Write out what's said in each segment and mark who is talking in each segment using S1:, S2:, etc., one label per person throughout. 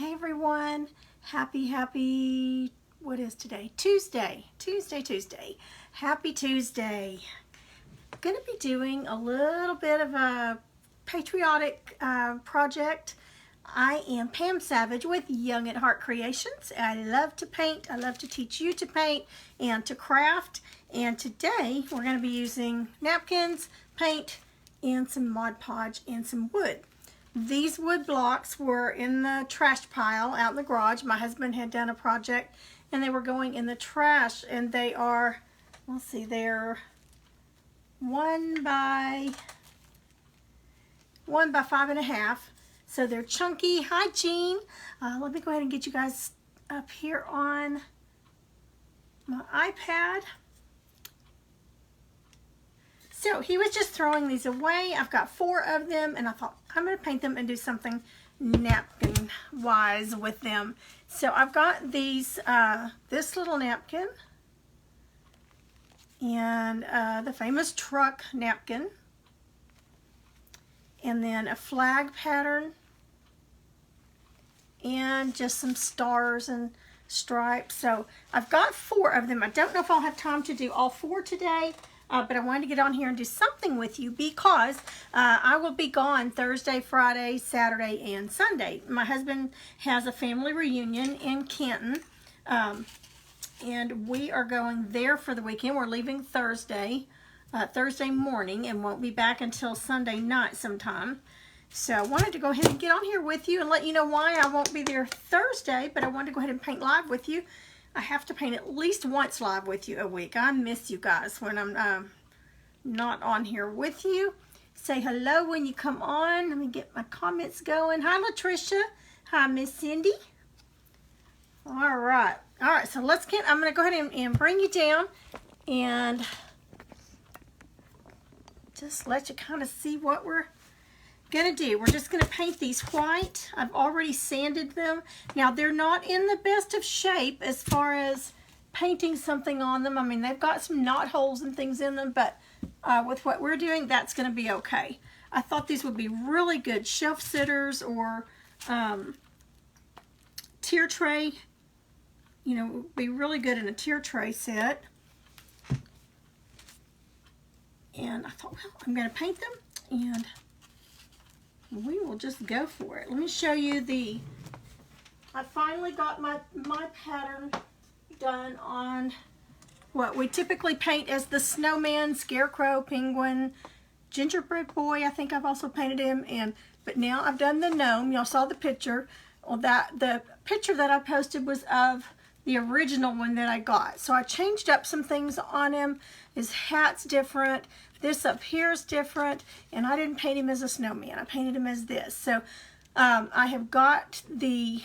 S1: Hey everyone, what is today? Tuesday. Happy Tuesday. Going to be doing a little bit of a patriotic project. I am Pam Savage with Young at Heart Creations. I love to paint. I love to teach you to paint and to craft. And today we're going to be using napkins, paint, and some Mod Podge and some wood. These wood blocks were in the trash pile out in the garage. My husband had done a project and they were going in the trash, and they are, let's see, they're 1 by 5.5. So they're chunky. Hi, Jean. Let me go ahead and get you guys up here on my iPad. So he was just throwing these away. I've got 4 of them, and I thought I'm going to paint them and do something napkin-wise with them. So I've got these, this little napkin, and the famous truck napkin, and then a flag pattern, and just some stars and stripes. So I've got 4 of them. I don't know if I'll have time to do all 4 today. But I wanted to get on here and do something with you because I will be gone Thursday, Friday, Saturday, and Sunday. My husband has a family reunion in Canton, and we are going there for the weekend. We're leaving Thursday morning, and won't be back until Sunday night sometime. So I wanted to go ahead and get on here with you and let you know why I won't be there Thursday, but I wanted to go ahead and paint live with you. I have to paint at least once live with you a week. I miss you guys when I'm not on here with you. Say hello when you come on. Let me get my comments going. Hi, Latricia. Hi, Miss Cindy. All right, so let's get, I'm going to go ahead and bring you down and just let you kind of see what we're going to do. We're just going to paint these white. I've already sanded them. Now they're not in the best of shape as far as painting something on them. I mean, they've got some knot holes and things in them, but with what we're doing, that's going to be okay. I thought these would be really good shelf sitters or tier tray. You know, would be really good in a tier tray set. And I thought, well, I'm going to paint them and we will just go for it. Let me show you I finally got my pattern done on what we typically paint as the snowman, scarecrow, penguin, gingerbread boy. I think I've also painted him, but now I've done the gnome. Y'all saw the picture. Well, the picture that I posted was of the original one that I got. So I changed up some things on him. His hat's different. This up here is different, and I didn't paint him as a snowman. I painted him as this. So I've got the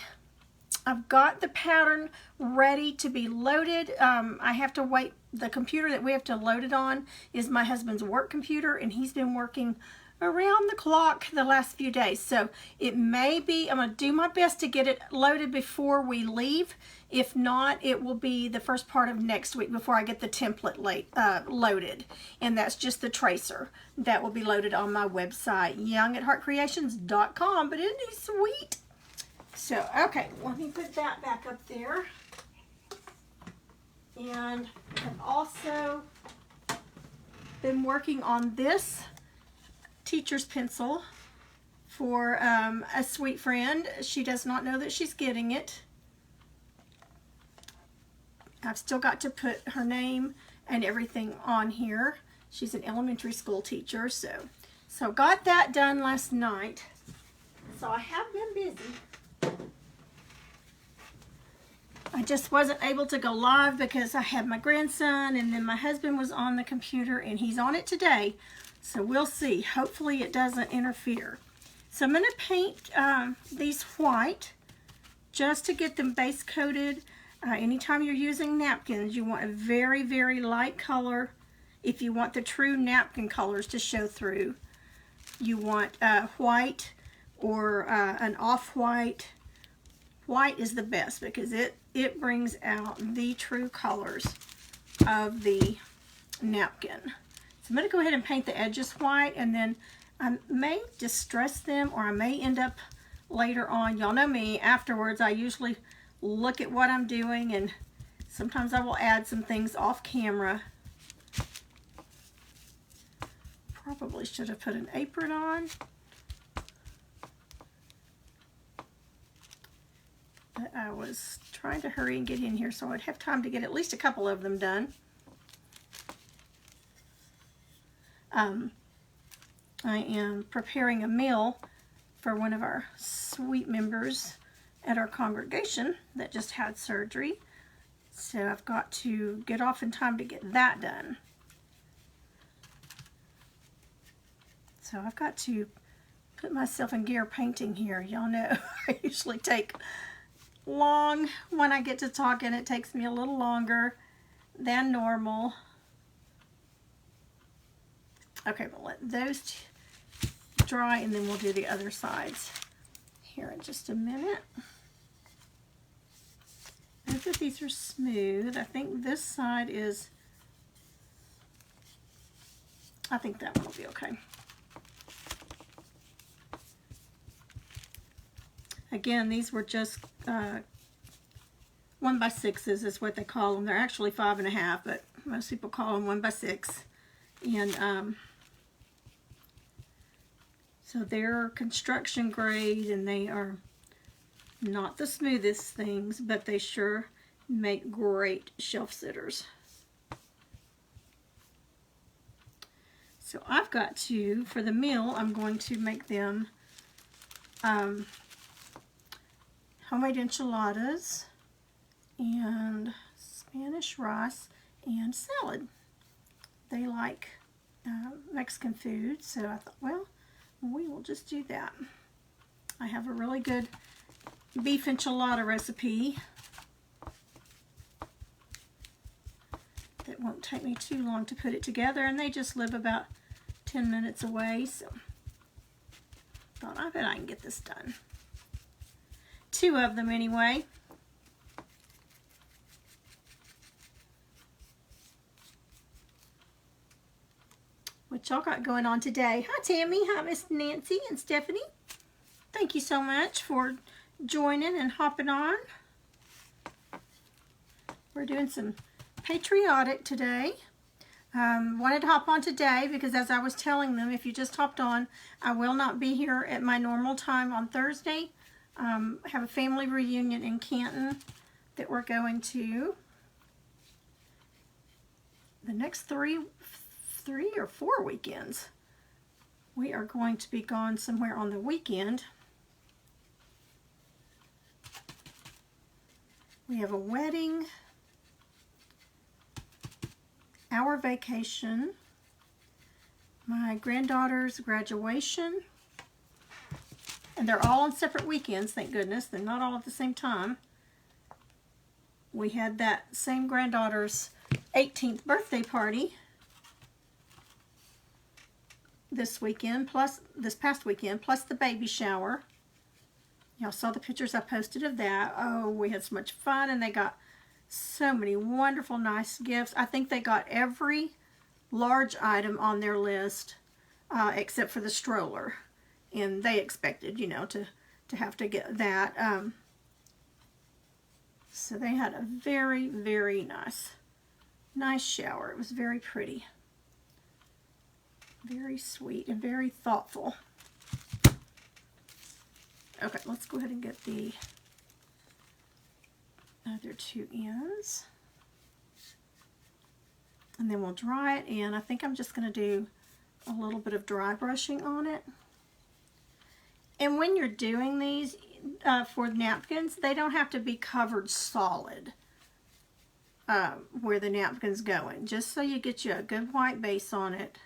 S1: pattern ready to be loaded. I have to wait. The computer that we have to load it on is my husband's work computer, and he's been working around the clock the last few days. So it may be, I'm going to do my best to get it loaded before we leave. If not, it will be the first part of next week before I get the template loaded. And that's just the tracer that will be loaded on my website, youngatheartcreations.com. But isn't he sweet? So, okay, let me put that back up there. And I've also been working on this teacher's pencil for a sweet friend. She does not know that she's getting it. I've still got to put her name and everything on here. She's an elementary school teacher, so got that done last night. So I have been busy. I just wasn't able to go live because I had my grandson, and then my husband was on the computer, and he's on it today. So we'll see. Hopefully it doesn't interfere. So I'm going to paint these white just to get them base coated. Anytime you're using napkins, you want a very, very light color. If you want the true napkin colors to show through, you want white or an off-white. White is the best because it brings out the true colors of the napkin. So I'm going to go ahead and paint the edges white, and then I may distress them, or I may end up later on. Y'all know me, afterwards I usually look at what I'm doing, and sometimes I will add some things off camera. Probably should have put an apron on. But I was trying to hurry and get in here so I'd have time to get at least a couple of them done. I am preparing a meal for one of our sweet members at our congregation that just had surgery. So I've got to get off in time to get that done. So I've got to put myself in gear painting here. Y'all know I usually take long when I get to talking. It takes me a little longer than normal. Okay, we'll let those dry and then we'll do the other sides here in just a minute. Both of these are smooth. I think this side is, I think that one will be okay. Again, these were just 1x6s is what they call them. They're actually 5.5, but most people call them 1x6. And so they're construction grade, and they are not the smoothest things, but they sure make great shelf sitters. So I've got to, for the meal, I'm going to make them homemade enchiladas and Spanish rice and salad. They like Mexican food, so I thought, well, we will just do that. I have a really good beef enchilada recipe that won't take me too long to put it together, and they just live about 10 minutes away, so thought, I bet I can get this done. 2 of them anyway. What y'all got going on today? Hi Tammy, hi Miss Nancy and Stephanie. Thank you so much for joining and hopping on. We're doing some Patriotic today. Wanted to hop on today because, as I was telling them, if you just hopped on, I will not be here at my normal time on Thursday. I have a family reunion in Canton that we're going to. The next 3 or 4 weekends, we are going to be gone somewhere on the weekend. We have a wedding, our vacation, my granddaughter's graduation, and they're all on separate weekends, thank goodness. They're not all at the same time. We had that same granddaughter's 18th birthday party this weekend, plus this past weekend, plus the baby shower. Y'all saw the pictures I posted of that. Oh, we had so much fun, and they got so many wonderful, nice gifts. I think they got every large item on their list except for the stroller. And they expected, you know, to have to get that. So they had a very, very nice shower. It was very pretty. Very sweet and very thoughtful. Okay, let's go ahead and get the other 2 ends. And then we'll dry it, and I think I'm just going to do a little bit of dry brushing on it. And when you're doing these for napkins, they don't have to be covered solid where the napkin's going. Just so you get you a good white base on it.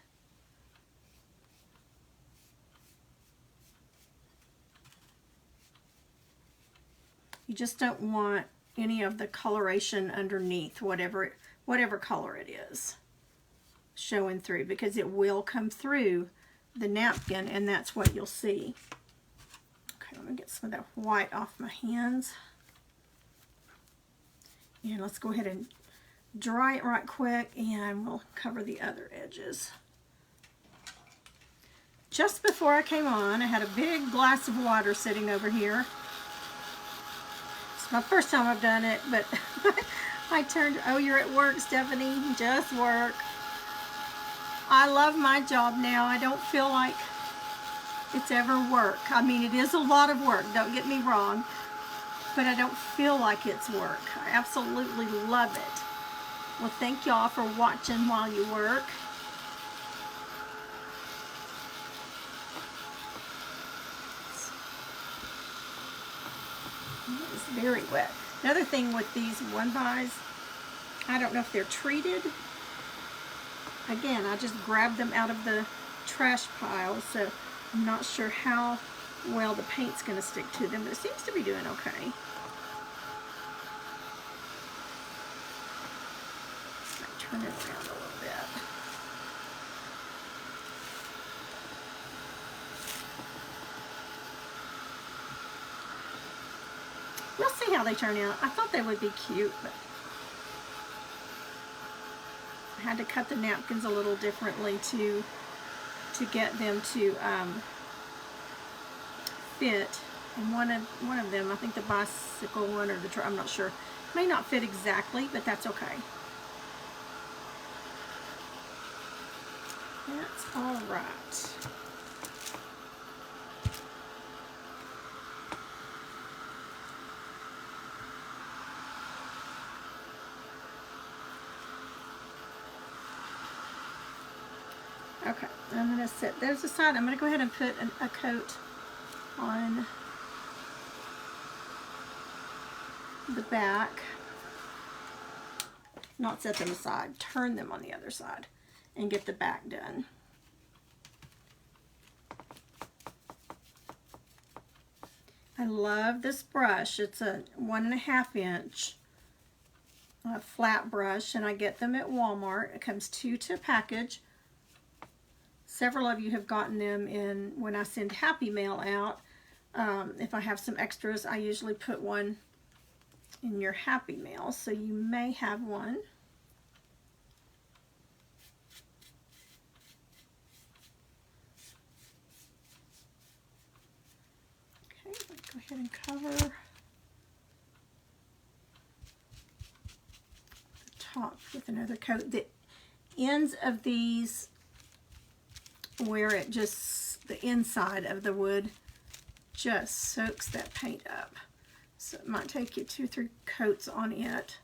S1: You just don't want any of the coloration underneath, whatever color it is, showing through, because it will come through the napkin, and that's what you'll see. Okay, let me get some of that white off my hands. And let's go ahead and dry it right quick, and we'll cover the other edges. just before I came on, I had a big glass of water sitting over here. It's my first time I've done it, but I turned, oh, you're at work, Stephanie, just work. I love my job now. I don't feel like it's ever work. I mean, it is a lot of work, don't get me wrong, but I don't feel like it's work. I absolutely love it. Well, thank y'all for watching while you work. It's very wet. Another thing with these 1-bys, I don't know if they're treated. Again, I just grabbed them out of the trash pile, so I'm not sure how well the paint's going to stick to them, but it seems to be doing okay. Turn it around a little bit. We'll see how they turn out. I thought they would be cute, but I had to cut the napkins a little differently to get them to fit. And one of them, I think the bicycle one or the I'm not sure, may not fit exactly, but that's okay. That's all right. Okay, I'm going to set those aside. I'm going to go ahead and put a coat on the back. Not set them aside, turn them on the other side and get the back done. I love this brush. It's a 1.5 inch flat brush, and I get them at Walmart. It comes 2 to a package. Several of you have gotten them in when I send Happy Mail out. If I have some extras, I usually put one in your Happy Mail, so you may have one. Okay, go ahead and cover the top with another coat. The ends of these, where it just, the inside of the wood just soaks that paint up. So it might take you 2 or 3 coats on it.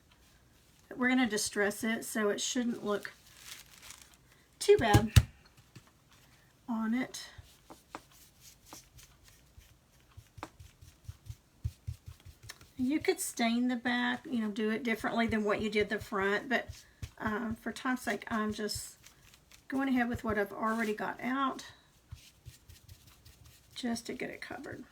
S1: But we're going to distress it, so it shouldn't look too bad on it. You could stain the back, you know, do it differently than what you did the front, but for time's sake, I'm just going ahead with what I've already got out just to get it covered.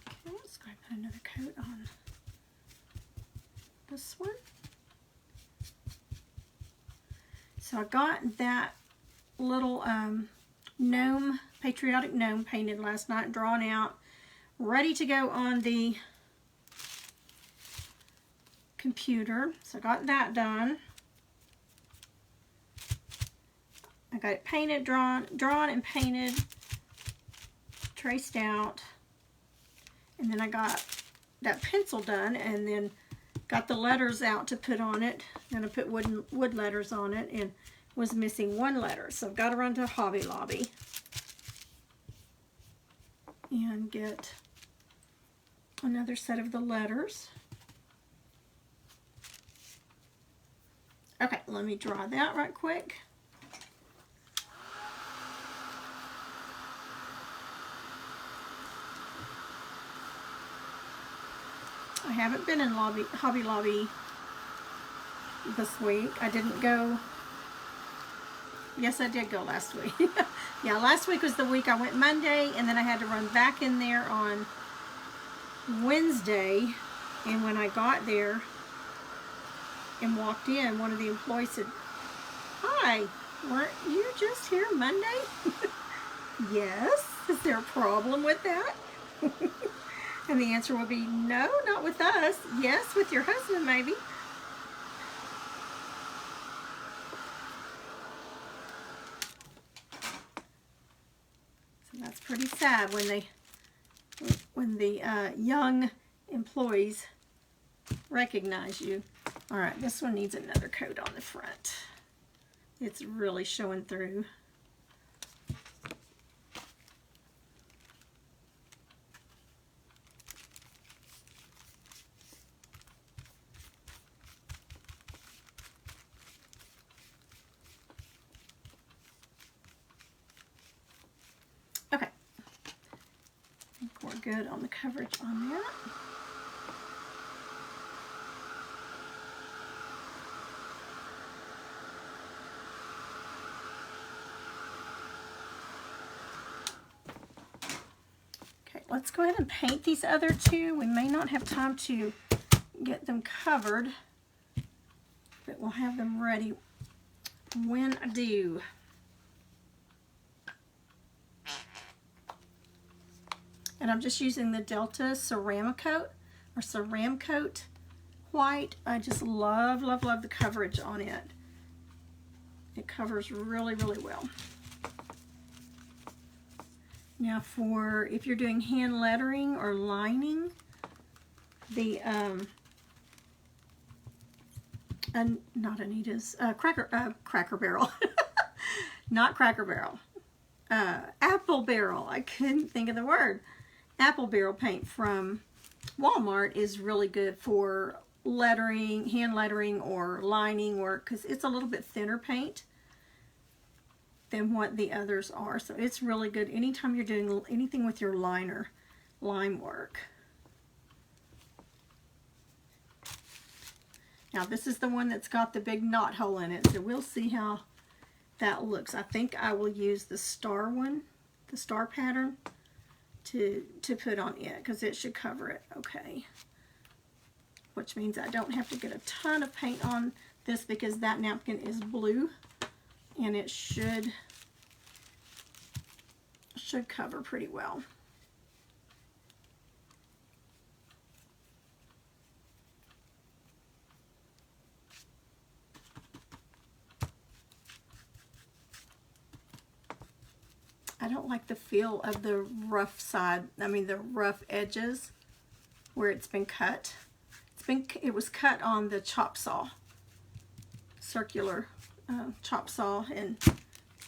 S1: Okay, let's go ahead and put another coat on this one. So I got that little gnome, patriotic gnome painted last night, drawn out, ready to go on the computer. So I got that done. I got it painted, drawn and painted, traced out, and then I got that pencil done, and then got the letters out to put on it. I'm going to put wood letters on it, and was missing one letter, so I've got to run to Hobby Lobby and get another set of the letters. Okay, let me draw that right quick. I haven't been in Hobby Lobby this week. I didn't go. Yes, I did go last week. Yeah, last week was the week I went Monday, and then I had to run back in there on Wednesday. And when I got there and walked in, one of the employees said, "Hi, weren't you just here Monday?" Yes. Is there a problem with that? And the answer will be no, not with us. Yes, with your husband maybe. So that's pretty sad when the young employees recognize you. All right, this one needs another coat on the front. It's really showing through. Okay, I think we're good on the coverage on that. Let's go ahead and paint these other two. We may not have time to get them covered, but we'll have them ready when I do. And I'm just using the Delta Ceramicoat or Ceramcoat white. I just love, love, love the coverage on it. It covers really, really well. Now for if you're doing hand lettering or lining, the not Anita's Cracker Barrel, not Cracker Barrel, Apple Barrel. I couldn't think of the word. Apple Barrel paint from Walmart is really good for lettering, hand lettering, or lining work because it's a little bit thinner paint than what the others are. So it's really good anytime you're doing anything with your line work. Now this is the one that's got the big knot hole in it, so we'll see how that looks. I think I will use the star one, the star pattern, to put on it because it should cover it okay. Which means I don't have to get a ton of paint on this because that napkin is blue. And it should cover pretty well. I don't like the feel of the rough side, the rough edges where it's been cut. It was cut on the chop saw, circular chop saw, and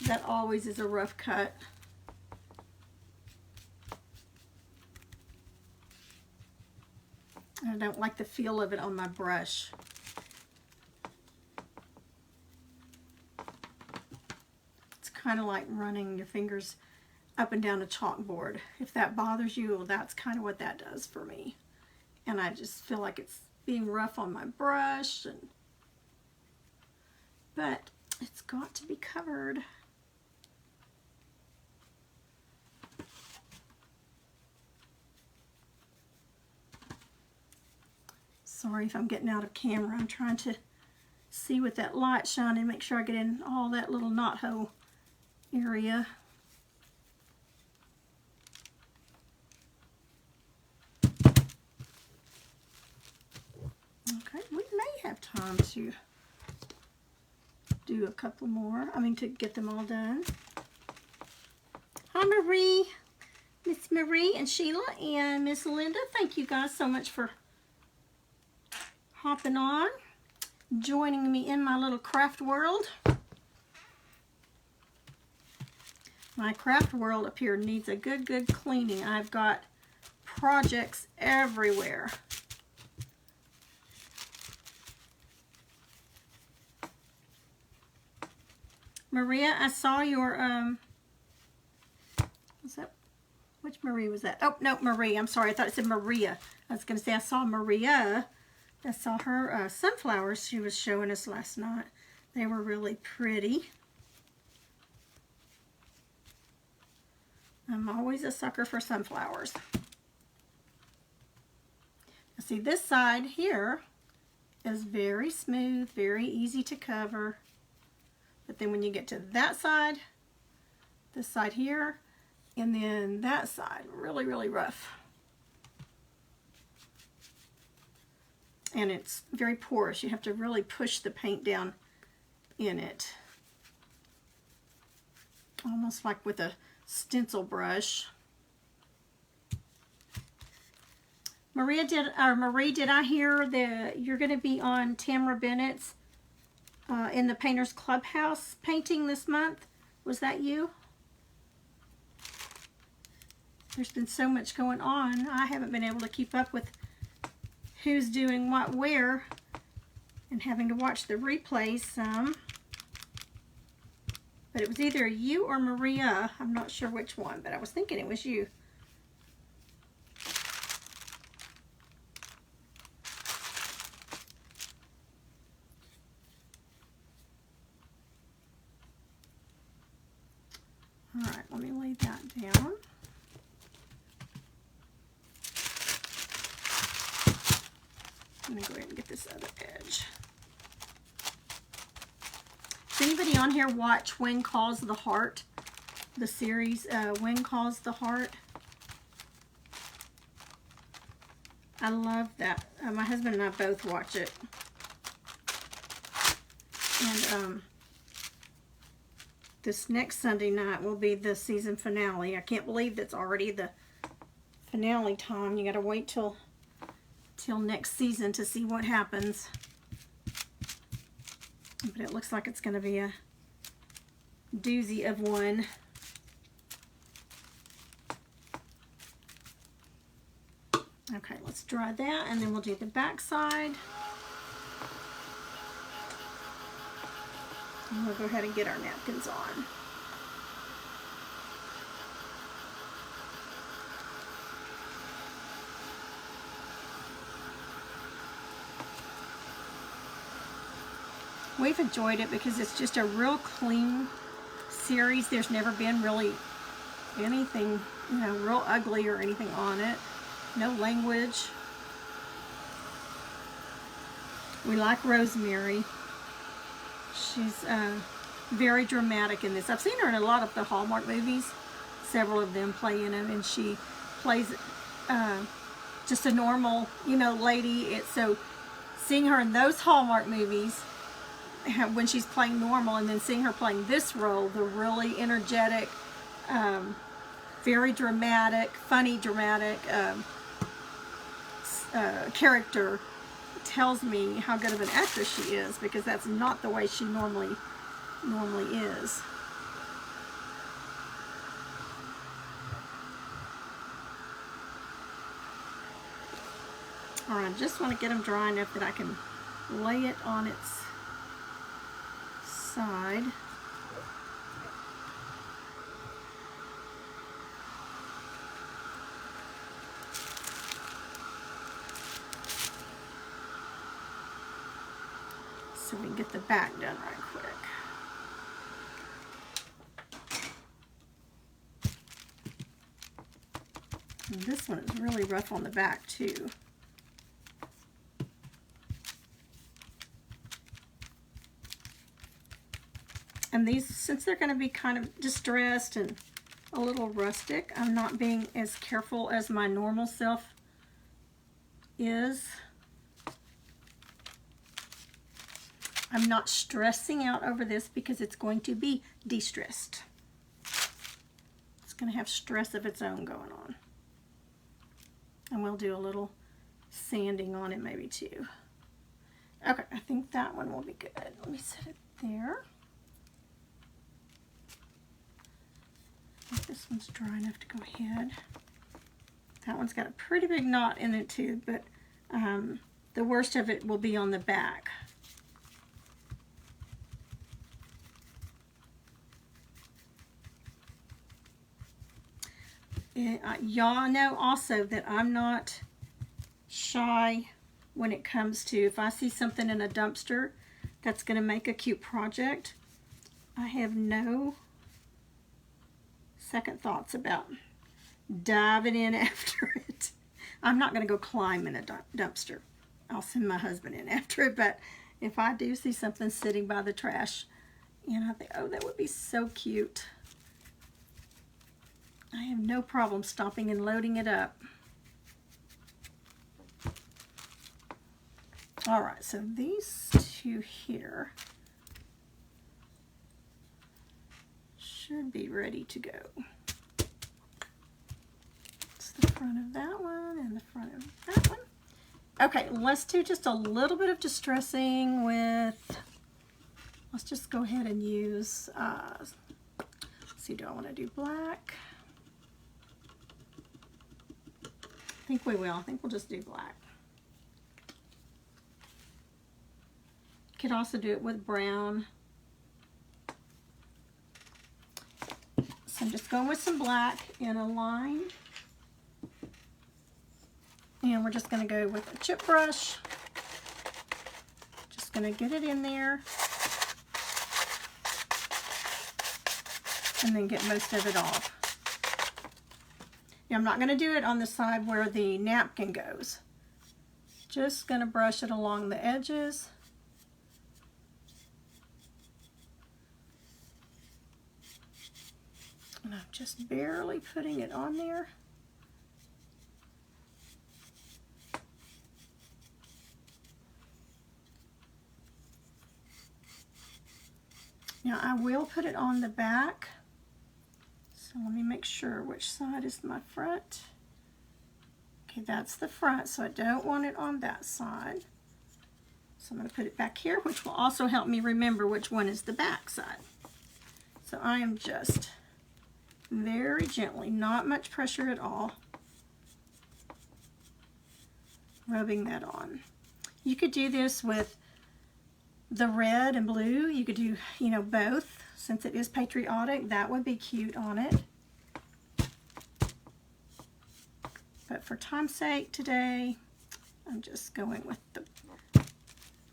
S1: that always is a rough cut. I don't like the feel of it on my brush. It's kind of like running your fingers up and down a chalkboard. If that bothers you, well, that's kind of what that does for me. And I just feel like it's being rough on my brush, but it's got to be covered. Sorry if I'm getting out of camera. I'm trying to see with that light shining, make sure I get in all that little knot hole area. Okay, we may have time to do a couple more. To get them all done. Hi, Marie, Miss Marie and Sheila and Miss Linda. Thank you guys so much for hopping on, joining me in my little craft world. My craft world up here needs a good cleaning. I've got projects everywhere. Maria, I saw your, which Marie was that? Oh, no, Marie, I'm sorry, I thought it said Maria. I was going to say I saw Maria. I saw her sunflowers she was showing us last night. They were really pretty. I'm always a sucker for sunflowers. Now see, this side here is very smooth, very easy to cover. But then when you get to that side, this side here, and then that side, really, really rough. and it's very porous. You have to really push the paint down in it, almost like with a stencil brush. Marie, did I hear that you're going to be on Tamara Bennett's in the Painters Clubhouse painting this month? Was that you? There's been so much going on. I haven't been able to keep up with who's doing what where, and having to watch the replays some. But it was either you or Maria. I'm not sure which one, but I was thinking it was you. All right, let me lay that down. I'm going to go ahead and get this other edge. Does anybody on here watch When Calls the Heart? The series, When Calls the Heart? I love that. My husband and I both watch it. And this next Sunday night will be the season finale. I can't believe that's already the finale time. You got to wait till next season to see what happens. But it looks like it's going to be a doozy of one. Okay, let's dry that, and then we'll do the back side. And we'll go ahead and get our napkins on. We've enjoyed it because it's just a real clean series. There's never been really anything, you know, real ugly or anything on it. No language. We like Rosemary. She's very dramatic in this. I've seen her in a lot of the Hallmark movies. Several of them play in them, and she plays just a normal, you know, lady. So seeing her in those Hallmark movies, when she's playing normal, and then seeing her playing this role, the really energetic, very dramatic, funny dramatic character, tells me how good of an actress she is, because that's not the way she normally is. All right, I just want to get them dry enough that I can lay it on its side. So we can get the back done right quick. And this one is really rough on the back too. And these, since they're going to be kind of distressed and a little rustic, I'm not being as careful as my normal self is. I'm not stressing out over this because it's going to be de-stressed. It's going to have stress of its own going on. And we'll do a little sanding on it maybe too. Okay, I think that one will be good. Let me set it there. I think this one's dry enough to go ahead. That one's got a pretty big knot in it too, but the worst of it will be on the back. Y'all know also that I'm not shy when it comes to, if I see something in a dumpster that's going to make a cute project, I have no second thoughts about diving in after it. I'm not going to go climb in a dumpster. I'll send my husband in after it, but if I do see something sitting by the trash, and I think, oh, that would be so cute, I have no problem stopping and loading it up. All right, so these two here should be ready to go. It's the front of that one and the front of that one. Okay, let's do just a little bit of distressing with, let's just go ahead and use, let's see, do I want to do black? I think we will. I think we'll just do black. Could also do it with brown. So I'm just going with some black in a line. And we're just going to go with a chip brush. Just going to get it in there. And then get most of it off. Now, I'm not going to do it on the side where the napkin goes. Just going to brush it along the edges. And I'm just barely putting it on there. Now I will put it on the back. So let me make sure which side is my front. Okay, that's the front, so I don't want it on that side. So I'm going to put it back here, which will also help me remember which one is the back side. So I am just very gently, not much pressure at all, rubbing that on. You could do this with the red and blue. You could do, you know, both. Since it is patriotic, that would be cute on it. But for time's sake today, I'm just going with the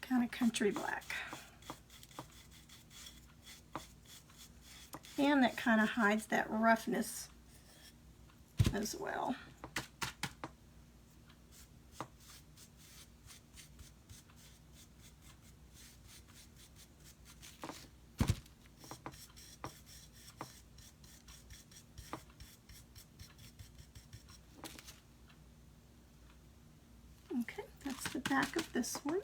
S1: kind of country black. And that kind of hides that roughness as well. Okay, that's the back of this one.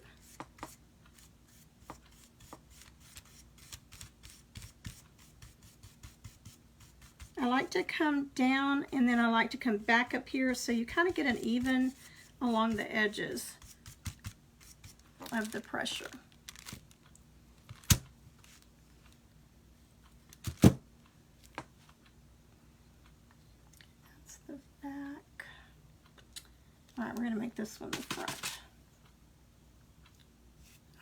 S1: I like to come down and then I like to come back up here so you kind of get an even along the edges of the pressure. That's the back. All right, we're going to make this one the front.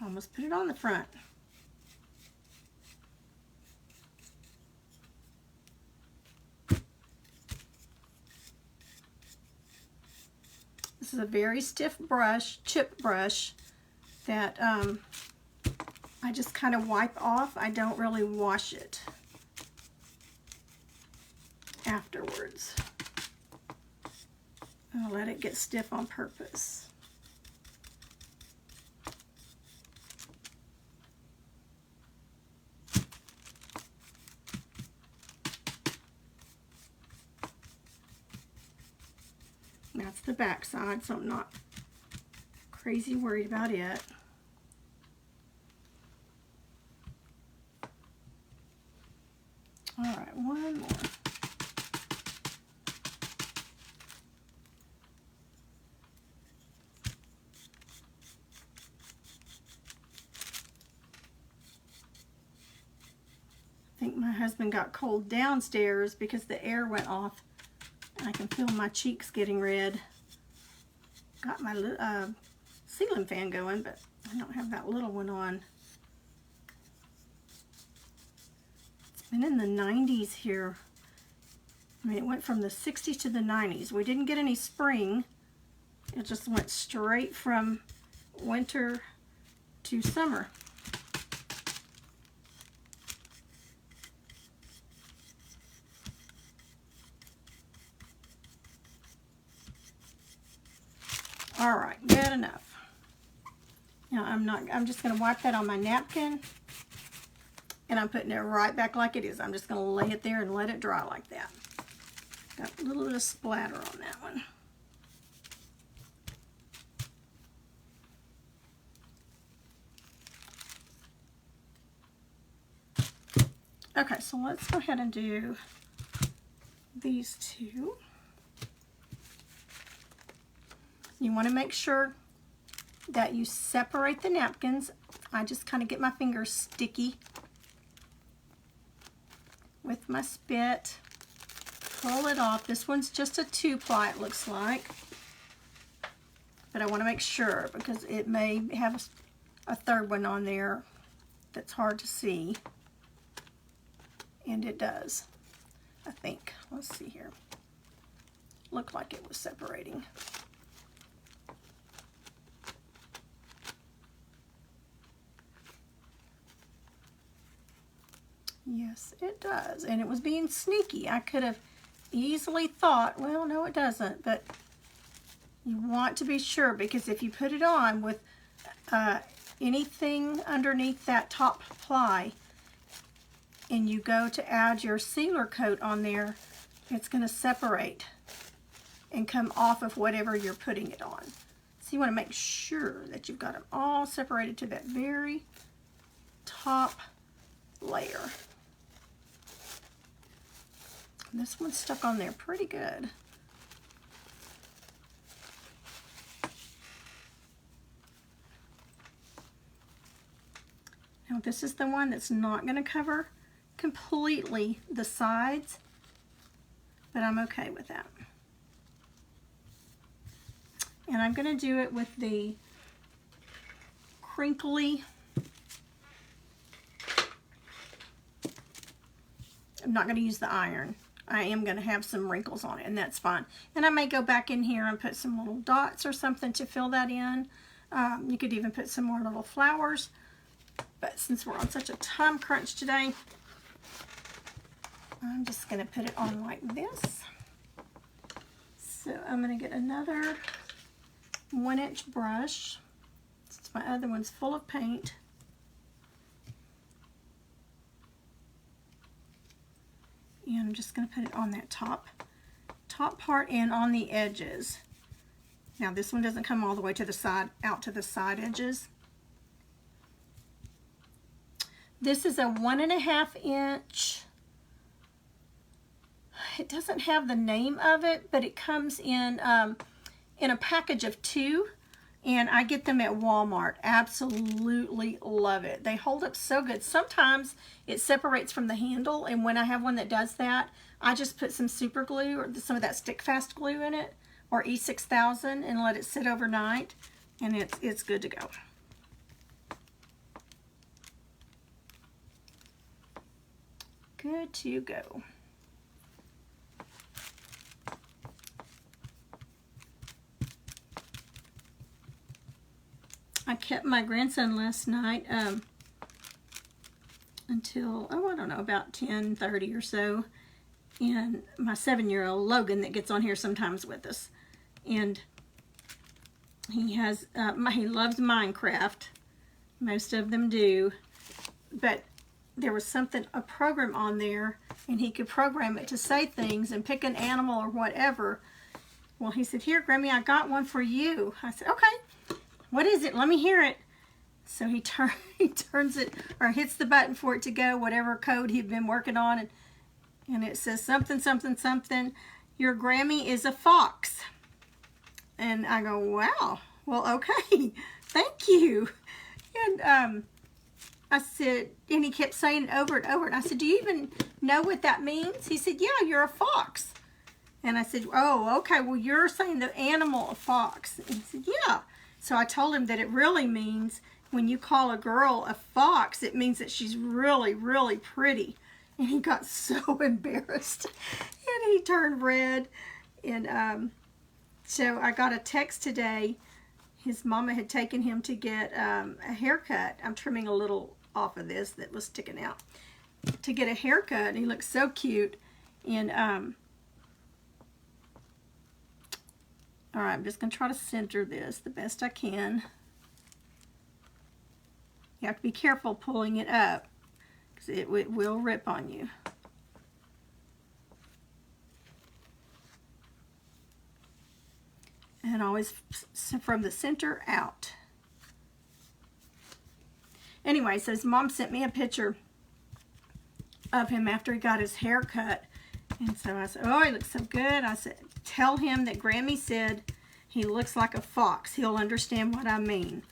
S1: I almost put it on the front. This is a very stiff brush, chip brush, that I just kind of wipe off. I don't really wash it afterwards. I'll let it get stiff on purpose. That's the back side, so I'm not crazy worried about it. All right, one more. I think my husband got cold downstairs because the air went off. I can feel my cheeks getting red. Got my ceiling fan going, but I don't have that little one on. It's been in the 90s here. I mean, it went from the 60s to the 90s. We didn't get any spring. It just went straight from winter to summer. All right, good enough. Now I'm just gonna wipe that on my napkin and I'm putting it right back like it is. I'm just gonna lay it there and let it dry like that. Got a little bit of splatter on that one. Okay, so let's go ahead and do these two. You want to make sure that you separate the napkins. I just kind of get my fingers sticky with my spit. Pull it off. This one's just a 2-ply, it looks like. But I want to make sure because it may have a third one on there that's hard to see. And it does, I think. Let's see here. Looked like it was separating. Yes, it does. And it was being sneaky. I could have easily thought, well, no, it doesn't. But you want to be sure, because if you put it on with anything underneath that top ply and you go to add your sealer coat on there, it's going to separate and come off of whatever you're putting it on. So you want to make sure that you've got them all separated to that very top layer. This one's stuck on there pretty good. Now this is the one that's not going to cover completely the sides, but I'm okay with that. And I'm going to do it with the crinkly. I'm not going to use the iron. I am going to have some wrinkles on it, and that's fine. And I may go back in here and put some little dots or something to fill that in. You could even put some more little flowers. But since we're on such a time crunch today, I'm just going to put it on like this. So I'm going to get another 1-inch brush. Since my other one's full of paint. And I'm just going to put it on that top part and on the edges. Now this one doesn't come all the way to the side, out to the side edges. This is a 1.5 inch. It doesn't have the name of it, but it comes in a package of 2. And I get them at Walmart. Absolutely love it. They hold up so good. Sometimes it separates from the handle, and when I have one that does that, I just put some super glue or some of that stick fast glue in it, or E6000, and let it sit overnight, and it's good to go. Good to go. I kept my grandson last night until, oh, I don't know, about 10:30 or so. And my 7-year-old Logan that gets on here sometimes with us. And he has, he loves Minecraft. Most of them do. But there was a program on there, and he could program it to say things and pick an animal or whatever. Well, he said, "Here, Grammy, I got one for you." I said, "Okay. What is it? Let me hear it." So he turns it, or hits the button for it to go, whatever code he'd been working on, and it says something, something, something. "Your Grammy is a fox." And I go, "Wow, well, okay, thank you." And I said, and he kept saying it over and over, and I said, "Do you even know what that means?" He said, "Yeah, you're a fox." And I said, "Oh, okay, well, you're saying the animal a fox." And he said, "Yeah." So I told him that it really means when you call a girl a fox, it means that she's really, really pretty. And he got so embarrassed. And he turned red. And so I got a text today. His mama had taken him to get a haircut. I'm trimming a little off of this that was sticking out. To get a haircut. And he looked so cute. And all right, I'm just going to try to center this the best I can. You have to be careful pulling it up, because it will rip on you. And always from the center out. Anyway, so his mom sent me a picture of him after he got his hair cut. And so I said, oh, he looks so good. I said, tell him that Grammy said he looks like a fox. He'll understand what I mean.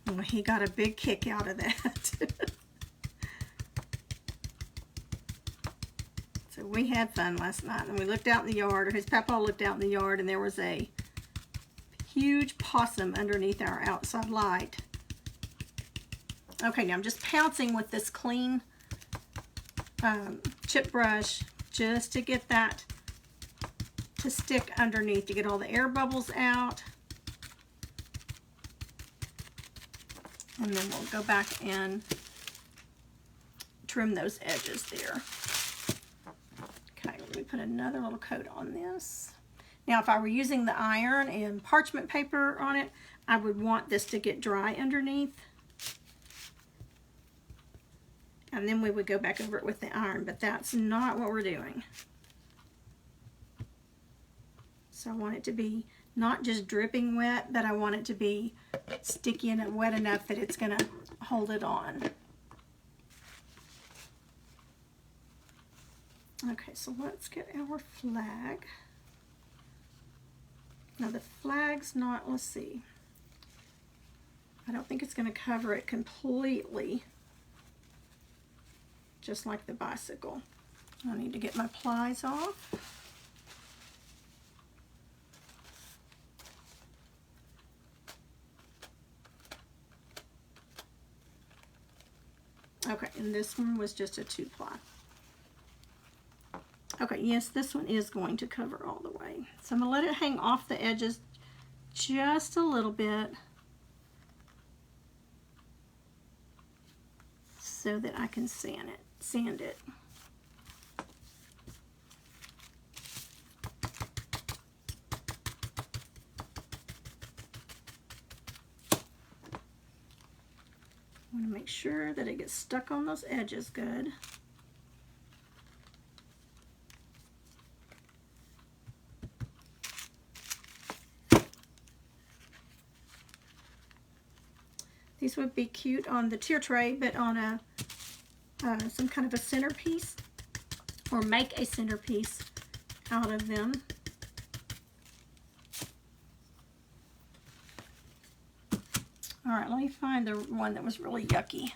S1: Well, he got a big kick out of that. So we had fun last night. And we looked out in the yard, or his papa looked out in the yard, and there was a huge possum underneath our outside light. Okay, now I'm just pouncing with this clean chip brush just to get that to stick underneath, to get all the air bubbles out. And then we'll go back and trim those edges there. Okay, let me put another little coat on this. Now, if I were using the iron and parchment paper on it, I would want this to get dry underneath. And then we would go back over it with the iron, but that's not what we're doing. So I want it to be not just dripping wet, but I want it to be sticky and wet enough that it's going to hold it on. Okay, so let's get our flag. Now the flag's not, let's see. I don't think it's going to cover it completely, just like the bicycle. I need to get my plies off. Okay, and this one was just a 2-ply. Okay, yes, this one is going to cover all the way. So I'm going to let it hang off the edges just a little bit so that I can sand it. I want to make sure that it gets stuck on those edges good. These would be cute on the tier tray, but on a some kind of a centerpiece, or make a centerpiece out of them. All right, let me find the one that was really yucky.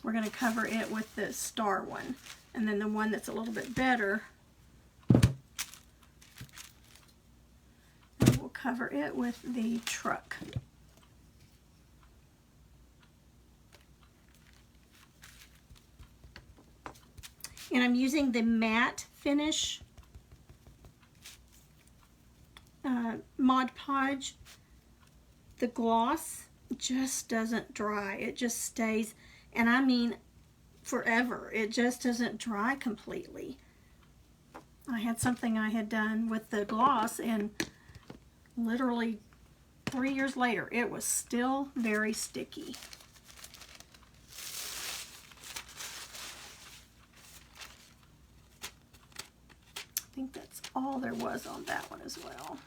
S1: We're going to cover it with the star one, and then the one that's a little bit better, and we'll cover it with the truck. And I'm using the matte finish Mod Podge. The gloss just doesn't dry. It just stays, and I mean forever. It just doesn't dry completely. I had something I had done with the gloss, and literally 3 years later, it was still very sticky. I think that's all there was on that one as well.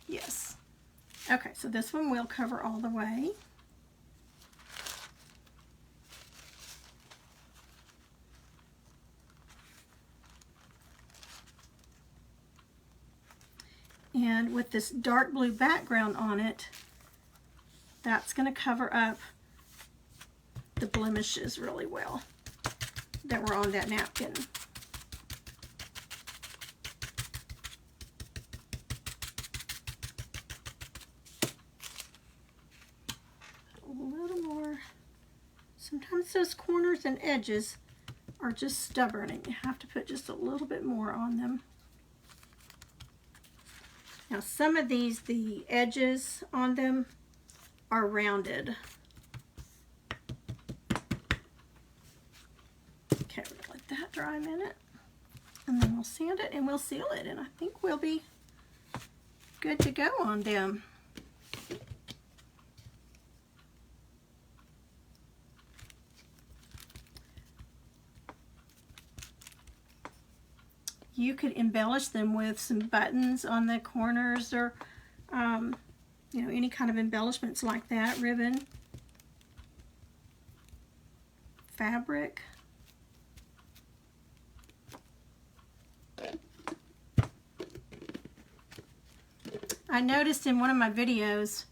S1: Yes. Okay, so this one will cover all the way. And with this dark blue background on it, that's going to cover up the blemishes really well that were on that napkin. Sometimes those corners and edges are just stubborn, and you have to put just a little bit more on them. Now some of these, the edges on them are rounded. Okay, we're gonna let that dry a minute, and then we'll sand it and we'll seal it, and I think we'll be good to go on them. You could embellish them with some buttons on the corners, or you know, any kind of embellishments like that, ribbon. fabric. I noticed in one of my videos,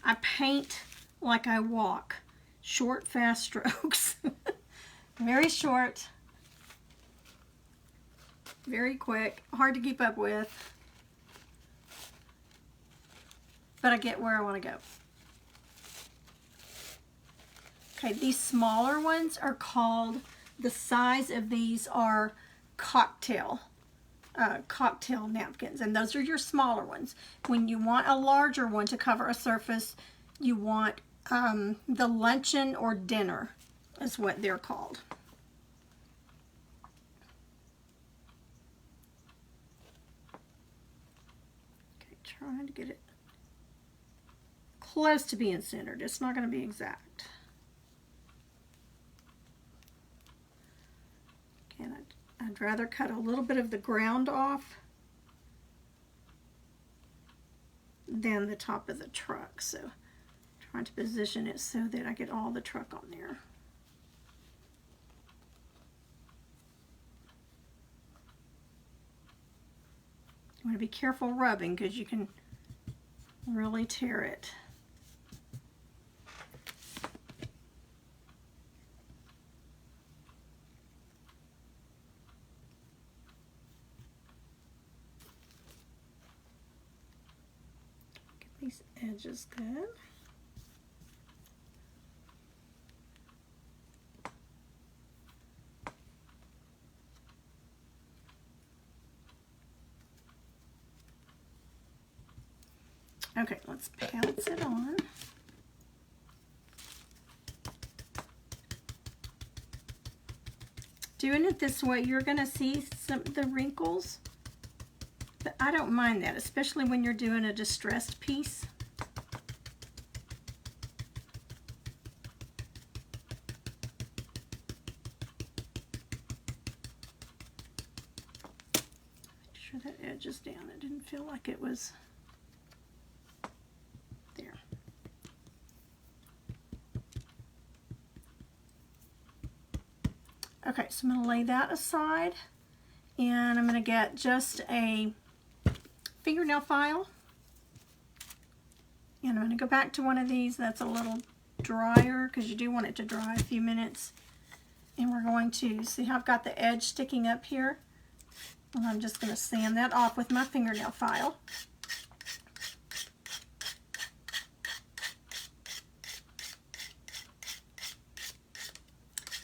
S1: I paint like I walk. Short, fast strokes. Very short. Very quick. Hard to keep up with. But I get where I want to go. Okay, these smaller ones are called, the size of these are cocktail napkins, and those are your smaller ones. When you want a larger one to cover a surface, you want the luncheon or dinner is what they're called. Okay, trying to get it close to being centered. It's not going to be exact. Again, I'd rather cut a little bit of the ground off than the top of the truck. So trying to position it so that I get all the truck on there. You want to be careful rubbing because you can really tear it. These edges good. Okay, let's pounce it on. Doing it this way, you're going to see some of the wrinkles. But I don't mind that, especially when you're doing a distressed piece. Make sure that edge is down. It didn't feel like it was there. Okay, so I'm going to lay that aside, and I'm going to get just a fingernail file, and I'm going to go back to one of these that's a little drier because you do want it to dry a few minutes, and we're going to see how I've got the edge sticking up here, and I'm just going to sand that off with my fingernail file.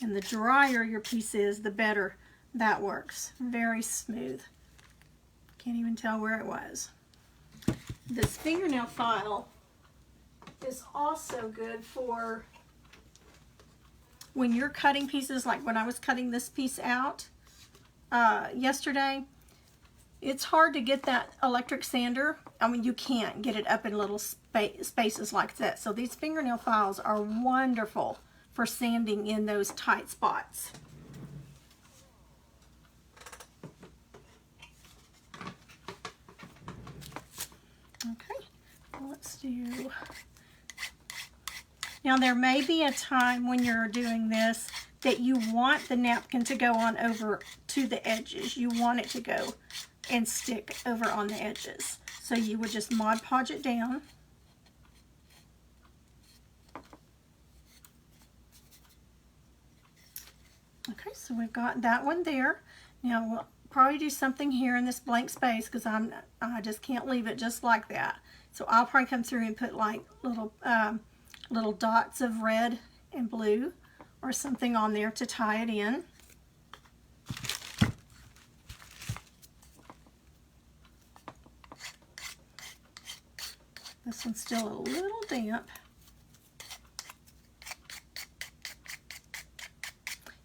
S1: And the drier your piece is, the better that works. Very smooth. Can't even tell where it was. This fingernail file is also good for when you're cutting pieces, like when I was cutting this piece out yesterday. It's hard to get that electric sander. I mean, you can't get it up in little spaces like that. So these fingernail files are wonderful for sanding in those tight spots. Okay, let's do, now there may be a time when you're doing this that you want the napkin to go on over to the edges. You want it to go and stick over on the edges. So you would just Mod Podge it down. Okay, so we've got that one there. Now we'll probably do something here in this blank space because I just can't leave it just like that. So I'll probably come through and put like little dots of red and blue or something on there to tie it in. This one's still a little damp.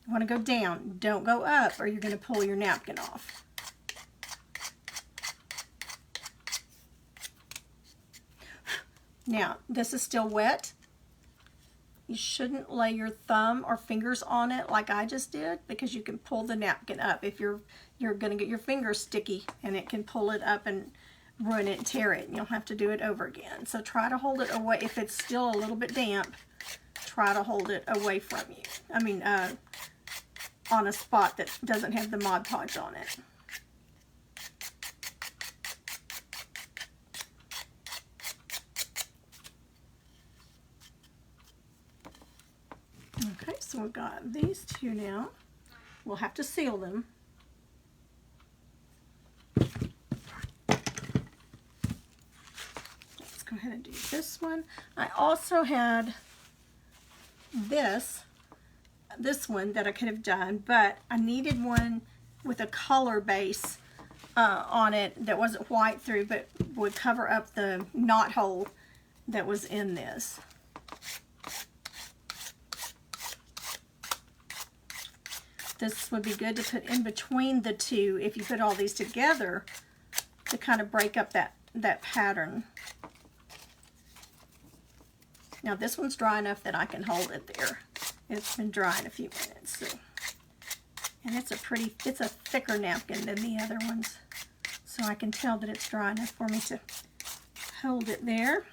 S1: You want to go down, don't go up, or you're going to pull your napkin off. Now, this is still wet. You shouldn't lay your thumb or fingers on it like I just did, because you can pull the napkin up. If you're going to get your fingers sticky, and it can pull it up and ruin it and tear it, and you'll have to do it over again. So try to hold it away. If it's still a little bit damp, try to hold it away from you. I mean, on a spot that doesn't have the Mod Podge on it. Okay, so we've got these two now. We'll have to seal them. Let's go ahead and do this one. I also had this one that I could have done, but I needed one with a color base on it that wasn't white through, but would cover up the knot hole that was in this. This would be good to put in between the two if you put all these together to kind of break up that pattern. Now this one's dry enough that I can hold it there. It's been drying a few minutes. So. And it's a thicker napkin than the other ones. So I can tell that it's dry enough for me to hold it there.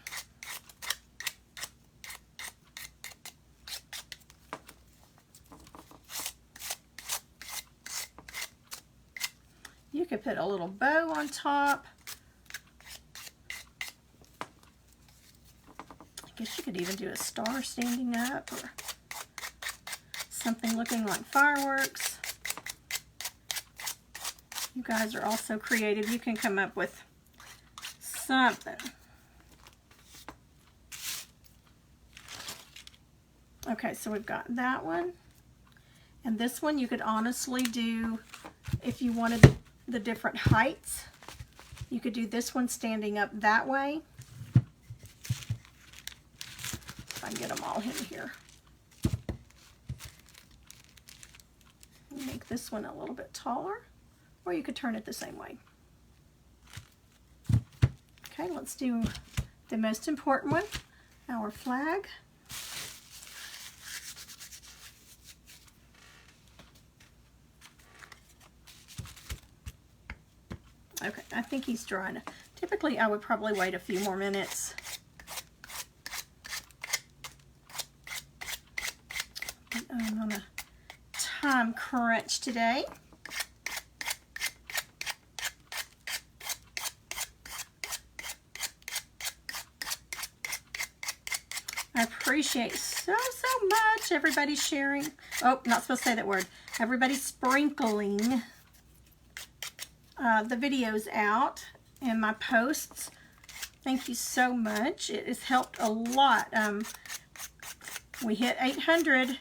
S1: You could put a little bow on top. I guess you could even do a star standing up or something looking like fireworks. You guys are all so creative. You can come up with something. Okay, so we've got that one. And this one you could honestly do, if you wanted the different heights, you could do this one standing up that way. If I can get them all in here. Make this one a little bit taller, or you could turn it the same way. Okay, let's do the most important one, our flag. Okay, I think he's dry enough. Typically, I would probably wait a few more minutes. But I'm on a time crunch today. I appreciate so much everybody sharing. Oh, not supposed to say that word. Everybody sprinkling the videos out and my posts. Thank you so much. It has helped a lot. We hit 800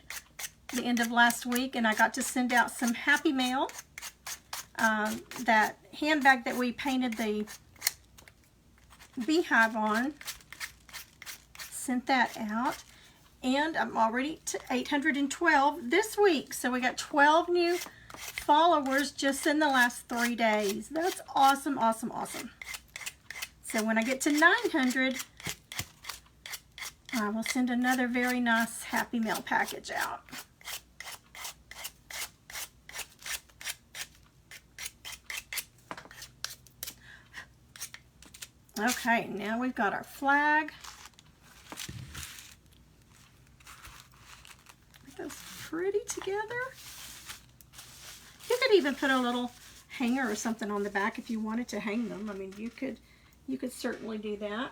S1: the end of last week, and I got to send out some happy mail. That handbag that we painted the beehive on, sent that out, and I'm already to 812 this week. So we got 12 new followers just in the last 3 days. That's awesome, awesome, awesome. So when I get to 900, I will send another very nice happy mail package out. Okay, now we've got our flag. Aren't those pretty together? You could even put a little hanger or something on the back if you wanted to hang them. I mean, you could certainly do that.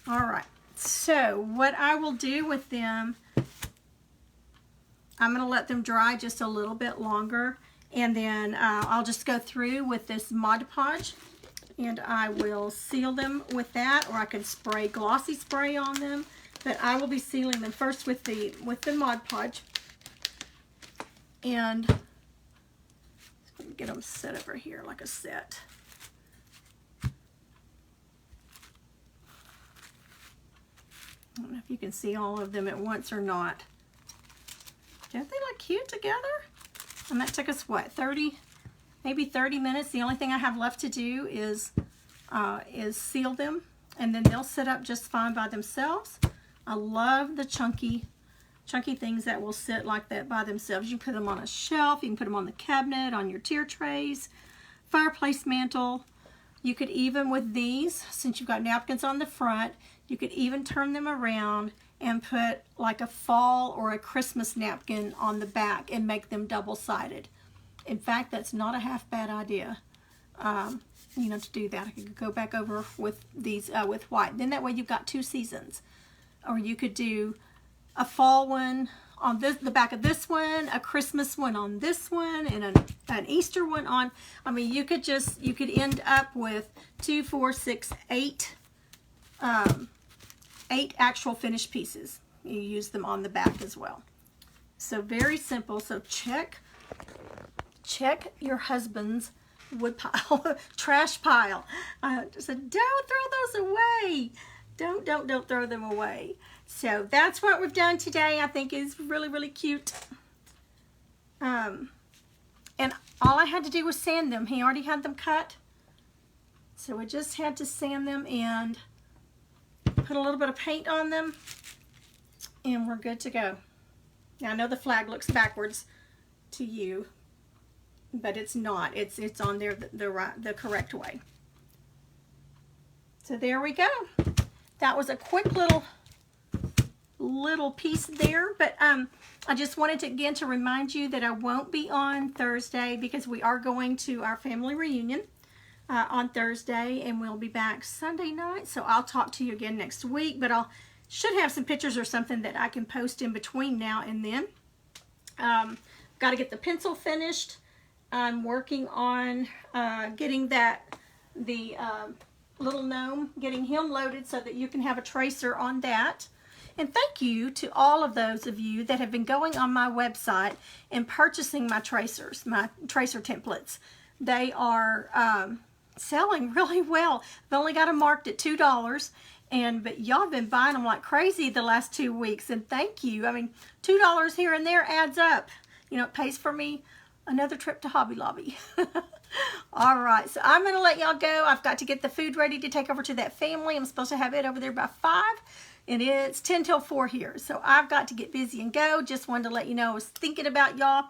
S1: All right, so what I will do with them, I'm going to let them dry just a little bit longer, and then I'll just go through with this Mod Podge, and I will seal them with that, or I can spray glossy spray on them. But I will be sealing them first with the Mod Podge, and get them set over here like a set. I don't know if you can see all of them at once or not. Don't they look cute together? And that took us, what, 30, maybe 30 minutes. The only thing I have left to do is seal them, and then they'll sit up just fine by themselves. I love the chunky things that will sit like that by themselves. You can put them on a shelf, you can put them on the cabinet, on your tier trays, fireplace mantle, You could even with these, since you've got napkins on the front, you could even turn them around and put like a fall or a Christmas napkin on the back and make them double-sided. In fact, that's not a half bad idea, you know, to do that. I could go back over with these with white. Then that way you've got 2 seasons. Or you could do a fall one on the back of this one, a Christmas one on this one, and an Easter one on. I mean, you could end up with 2, 4, 6, 8 actual finished pieces. You use them on the back as well. So very simple. So check your husband's wood pile, trash pile. So don't throw those away. Don't throw them away. So that's what we've done today. I think is really, really cute. And all I had to do was sand them. He already had them cut. So we just had to sand them and put a little bit of paint on them, and we're good to go. Now I know the flag looks backwards to you, but it's not. It's on there the correct way. So there we go. That was a quick little piece there, but I just wanted to again to remind you that I won't be on Thursday because we are going to our family reunion on Thursday, and we'll be back Sunday night. So I'll talk to you again next week, but should have some pictures or something that I can post in between now and then. Got to get the pencil finished. I'm working on getting the little gnome, getting him loaded so that you can have a tracer on that. And thank you to all of those of you that have been going on my website and purchasing my tracers, my tracer templates. They are selling really well. I've only got them marked at $2, but y'all have been buying them like crazy the last 2 weeks, and thank you. I mean, $2 here and there adds up. You know, it pays for me another trip to Hobby Lobby. All right, so I'm going to let y'all go. I've got to get the food ready to take over to that family. I'm supposed to have it over there by 5, and it's 10 till 4 here. So I've got to get busy and go. Just wanted to let you know I was thinking about y'all.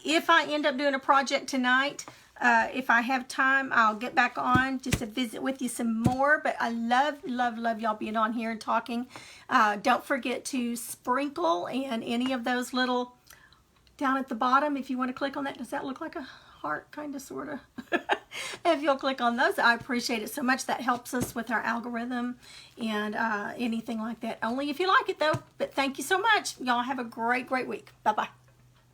S1: If I end up doing a project tonight, if I have time, I'll get back on just to visit with you some more. But I love y'all being on here and talking. Don't forget to sprinkle and any of those little down at the bottom. If you want to click on that, does that look like a heart, kind of, sort of? If you'll click on those, I appreciate it so much. That helps us with our algorithm and anything like that. Only if you like it, though. But thank you so much. Y'all have a great week. Bye-bye.